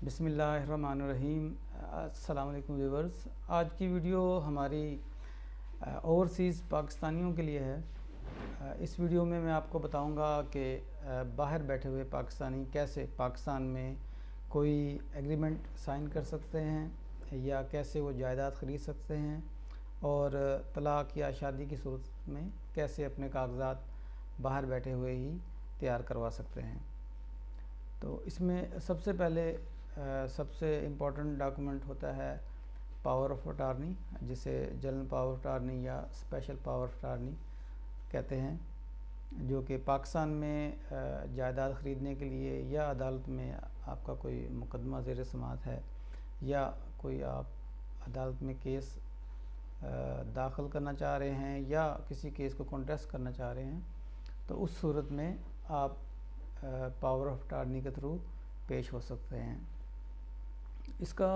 बिस्मिल्लाहिर्रहमानिर्रहीम। अस्सलाम वालेकुम व्यूअर्स। आज की वीडियो हमारी ओवरसीज़ पाकिस्तानियों के लिए है। इस वीडियो में मैं आपको बताऊंगा कि बाहर बैठे हुए पाकिस्तानी कैसे पाकिस्तान में कोई एग्रीमेंट साइन कर सकते हैं या कैसे वो जायदाद ख़रीद सकते हैं और तलाक़ या शादी की सूरत में कैसे अपने कागज़ात बाहर बैठे हुए ही तैयार करवा सकते हैं। तो इसमें सबसे पहले सबसे इम्पोर्टेंट डॉक्यूमेंट होता है पावर ऑफ अटार्नी, जिसे जनरल पावर ऑफ अटार्नी या स्पेशल पावर ऑफ अटार्नी कहते हैं, जो कि पाकिस्तान में जायदाद ख़रीदने के लिए या अदालत में आपका कोई मुकदमा ज़ेर समाअत है या कोई आप अदालत में केस दाखिल करना चाह रहे हैं या किसी केस को कॉन्टेस्ट करना चाह रहे हैं, तो उस सूरत में आप पावर ऑफ अटार्नी के थ्रू पेश हो सकते हैं। इसका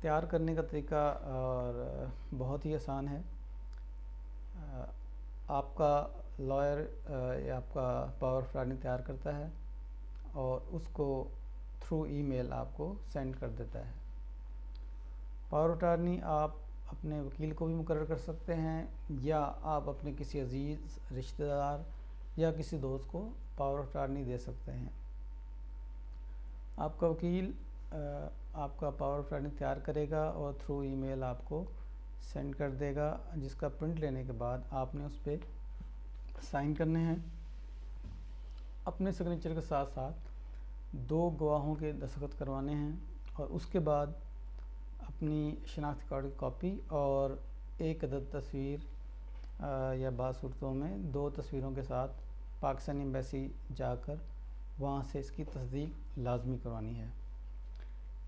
तैयार करने का तरीका और बहुत ही आसान है। आपका लॉयर या आपका पावर ऑफ अटार्नी तैयार करता है और उसको थ्रू ईमेल आपको सेंड कर देता है। पावर ऑफ अटार्नी आप अपने वकील को भी मुकर्रर कर सकते हैं या आप अपने किसी अजीज़ रिश्तेदार या किसी दोस्त को पावर ऑफ अटार्नी दे सकते हैं। आपका वकील आपका पावर ऑफ अटार्नी तैयार करेगा और थ्रू ईमेल आपको सेंड कर देगा, जिसका प्रिंट लेने के बाद आपने उस पर साइन करने हैं। अपने सिग्नेचर के साथ साथ 2 गवाहों के दस्तखत करवाने हैं और उसके बाद अपनी शनाख्ती कार्ड की कॉपी और 1 अदद तस्वीर या बाद सूरतों में 2 तस्वीरों के साथ पाकिस्तानी एम्बेसी जाकर वहाँ से इसकी तस्दीक लाजमी करवानी है।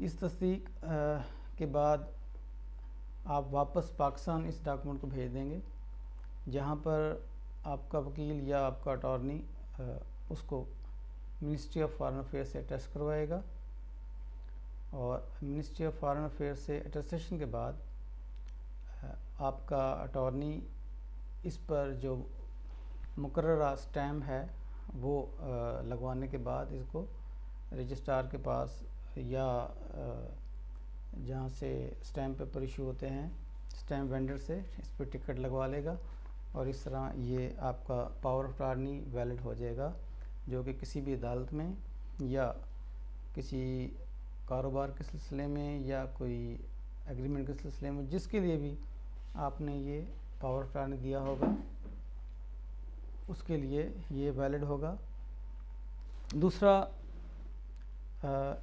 इस तस्दीक के बाद आप वापस पाकिस्तान इस डॉक्यूमेंट को भेज देंगे, जहाँ पर आपका वकील या आपका अटॉर्नी उसको मिनिस्ट्री ऑफ फॉरेन अफेयर्स से अटेस्ट करवाएगा और मिनिस्ट्री ऑफ फॉरेन अफेयर्स से अटेस्टेशन के बाद आपका अटॉर्नी इस पर जो मुकर्ररा स्टैम्प है वो लगवाने के बाद इसको रजिस्ट्रार के पास या जहाँ से स्टैम्प पेपर इशू होते हैं स्टैम्प वेंडर से इस पर टिकट लगवा लेगा और इस तरह ये आपका पावर ऑफ अटार्नी वैलिड हो जाएगा, जो कि किसी भी अदालत में या किसी कारोबार के सिलसिले में या कोई एग्रीमेंट के सिलसिले में जिसके लिए भी आपने ये पावर ऑफ अटार्नी दिया होगा उसके लिए ये वैलिड होगा। दूसरा,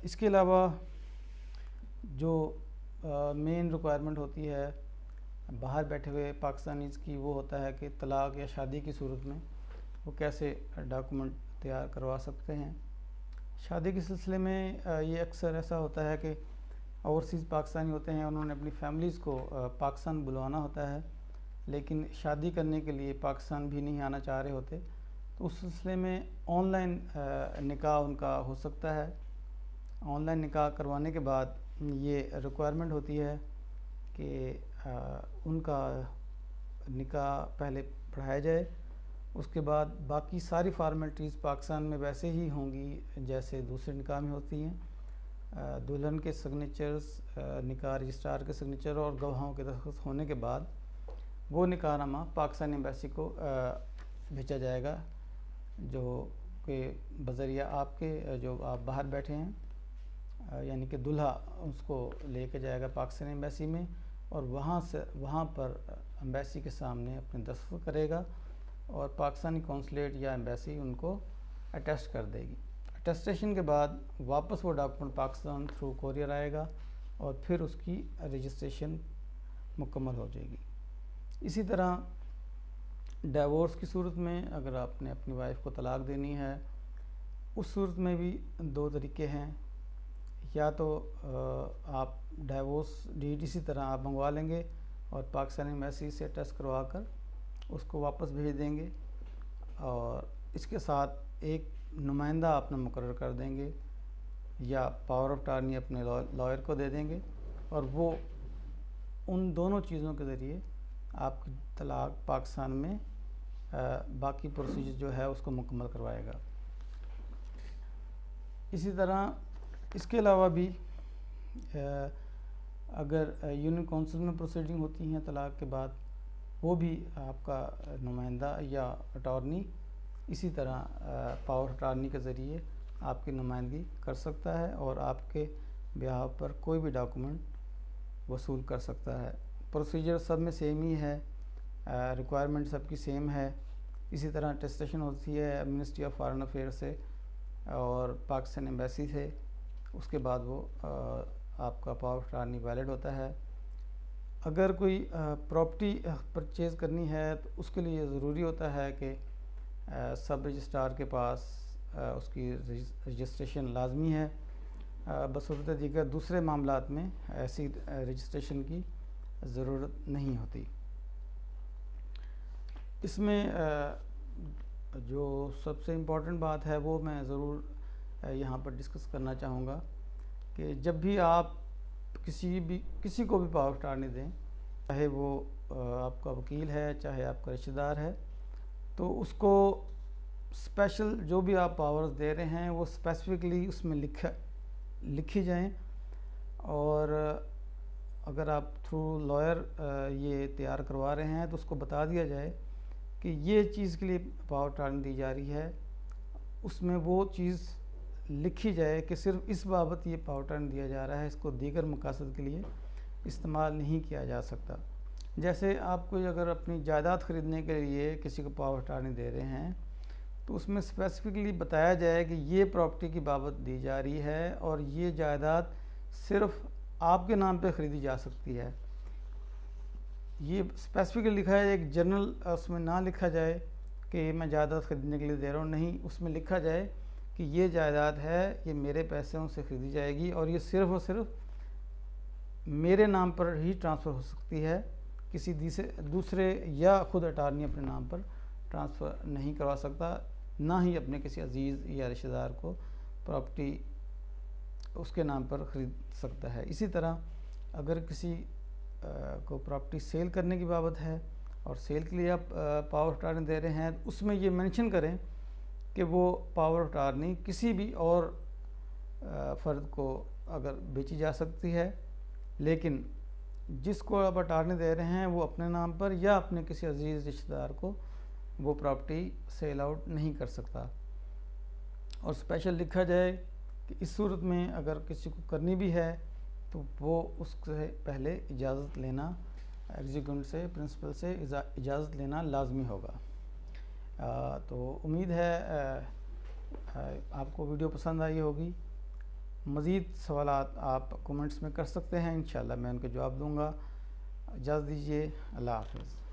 इसके अलावा जो मेन रिक्वायरमेंट होती है बाहर बैठे हुए पाकिस्तानीज़ की, वो होता है कि तलाक़ या शादी की सूरत में वो कैसे डॉक्यूमेंट तैयार करवा सकते हैं। शादी के सिलसिले में ये अक्सर ऐसा होता है कि ओवरसीज़ पाकिस्तानी होते हैं, उन्होंने अपनी फैमिलीज़ को पाकिस्तान बुलवाना होता है, लेकिन शादी करने के लिए पाकिस्तान भी नहीं आना चाह रहे होते, तो उस सिलसिले में ऑनलाइन निकाह उनका हो सकता है। ऑनलाइन निकाह करवाने के बाद ये रिक्वायरमेंट होती है कि उनका निकाह पहले पढ़ाया जाए, उसके बाद बाकी सारी फार्मेलिटीज़ पाकिस्तान में वैसे ही होंगी जैसे दूसरे निकाह में होती हैं। दुल्हन के सिग्नेचर्स, निकाह रजिस्ट्रार के सिग्नेचर और गवाहों के दस्तखत होने के बाद वो निकाहनामा पाकिस्तान एम्बेसी को भेजा जाएगा, जो कि बज़रिया आपके जो आप बाहर बैठे हैं, यानी कि दुल्हा उसको लेके जाएगा पाकिस्तान एम्बेसी में और वहाँ पर एम्बेसी के सामने अपने दस्तखत करेगा और पाकिस्तानी कौंसलेट या एम्बेसी उनको अटेस्ट कर देगी। अटेस्टेशन के बाद वापस वो डॉक्यूमेंट पाकिस्तान थ्रू कोरियर आएगा और फिर उसकी रजिस्ट्रेशन मुकम्मल हो जाएगी। इसी तरह डिवोर्स की सूरत में अगर आपने अपनी वाइफ को तलाक़ देनी है, उस सूरत में भी 2 तरीके हैं। या तो आप डिवोर्स डीड इसी तरह आप मंगवा लेंगे और पाकिस्तानी एम्बेसी से अटेस्ट करवा कर उसको वापस भेज देंगे और इसके साथ एक नुमाइंदा अपना मुकर्रर कर देंगे या पावर ऑफ अटार्नी अपने लॉयर को दे देंगे और वो उन दोनों चीज़ों के ज़रिए आपकी तलाक़ पाकिस्तान में बाकी प्रोसीजर जो है उसको मुकम्मल करवाएगा। इसी तरह इसके अलावा भी अगर यूनियन काउंसिल में प्रोसीडिंग होती हैं तलाक के बाद, वो भी आपका नुमाइंदा या अटॉर्नी इसी तरह पावर अटॉर्नी के ज़रिए आपकी नुमाइंदगी कर सकता है और आपके ब्याह पर कोई भी डॉक्यूमेंट वसूल कर सकता है। प्रोसीजर सब में सेम ही है, रिक्वायरमेंट सबकी सेम है। इसी तरह अटेस्टेशन होती है मिनिस्ट्री ऑफ फॉरेन अफेयर से और पाकिस्तान एम्बेसी से, उसके बाद वो आपका पावर ऑफ अटॉर्नी वैलिड होता है। अगर कोई प्रॉपर्टी परचेज़ करनी है तो उसके लिए ज़रूरी होता है कि सब रजिस्ट्रार के पास उसकी रजिस्ट्रेशन लाजमी है। बसूरत दीगर दूसरे मामलात में ऐसी रजिस्ट्रेशन की ज़रूरत नहीं होती। इसमें जो सबसे इम्पॉर्टेंट बात है वो मैं ज़रूर यहाँ पर डिस्कस करना चाहूँगा कि जब भी आप किसी को भी पावर ऑफ अटॉर्नी दें, चाहे वो आपका वकील है चाहे आपका रिश्तेदार है, तो उसको स्पेशल जो भी आप पावर्स दे रहे हैं वो स्पेसिफिकली उसमें लिखी जाएं। और अगर आप थ्रू लॉयर ये तैयार करवा रहे हैं तो उसको बता दिया जाए कि ये चीज़ के लिए पावर ऑफ अटॉर्नी दी जा रही है, उसमें वो चीज़ लिखी जाए कि सिर्फ इस बाबत ये पावर ऑफ अटॉर्नी दिया जा रहा है, इसको दीगर मकासद के लिए इस्तेमाल नहीं किया जा सकता। जैसे आप कोई अगर अपनी जायदाद ख़रीदने के लिए किसी को पावर ऑफ अटॉर्नी दे रहे हैं तो उसमें स्पेसिफिकली बताया जाए कि ये प्रॉपर्टी की बाबत दी जा रही है और ये जायदाद सिर्फ आपके नाम पे ख़रीदी जा सकती है। ये स्पेसिफिकली लिखा है, एक जनरल उसमें ना लिखा जाए कि मैं जायदाद ख़रीदने के लिए दे रहा हूँ, नहीं, उसमें लिखा जाए कि ये जायदाद है, ये मेरे पैसों से ख़रीदी जाएगी और ये सिर्फ़ और सिर्फ मेरे नाम पर ही ट्रांसफ़र हो सकती है, किसी दूसरे या ख़ुद अटॉर्नी अपने नाम पर ट्रांसफ़र नहीं करवा सकता, ना ही अपने किसी अजीज़ या रिश्तेदार को प्रॉपर्टी उसके नाम पर ख़रीद सकता है। इसी तरह अगर किसी को प्रॉपर्टी सेल करने की बाबत है और सेल के लिए आप पावर ऑफ अटॉर्नी दे रहे हैं, उसमें ये मेंशन करें कि वो पावर ऑफ अटॉर्नी किसी भी और फ़र्द को अगर बेची जा सकती है, लेकिन जिसको आप अटॉर्नी दे रहे हैं वो अपने नाम पर या अपने किसी अजीज़ रिश्तेदार को वो प्रॉपर्टी सेल आउट नहीं कर सकता। और स्पेशल लिखा जाए कि इस सूरत में अगर किसी को करनी भी है तो वो उससे पहले इजाज़त लेना, एग्जीक्यूटिव से, प्रिंसिपल से इजाज़त लेना लाजमी होगा। तो उम्मीद है आपको वीडियो पसंद आई होगी। मज़ीद सवालात आप कमेंट्स में कर सकते हैं, इंशाल्लाह मैं उनके जवाब दूँगा। इजाज़त दीजिए, अल्लाह हाफ़िज़।